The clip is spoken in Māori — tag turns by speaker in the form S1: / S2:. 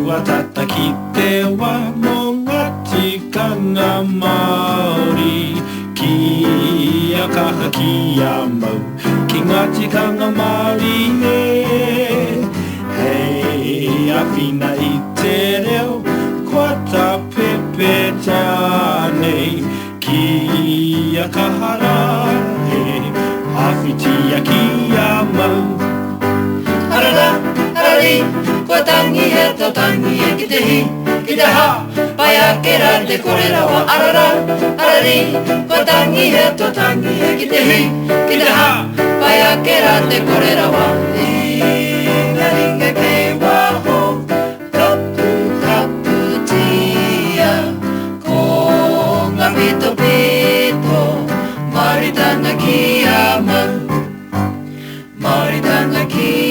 S1: は叩き手はもがちかがMāoriきやかはきやまうきがちかがMāori e Hei a whina i te reo Kua ta pepe tānei Ki a kahara e Hawhiti a ki a mau Arara, arari, kua tangi e tau tangi e ki te hi, ki te ha Pai a ke ra te kore rawa Arara, arari, kua tangi e tau tangi e ki te hi, ki te ha Pai a ke ra te kore rawa Inga ringa ke waho Kapu kapu tia Ko ngā pito pito Māori tana ki a mau Māori tana ki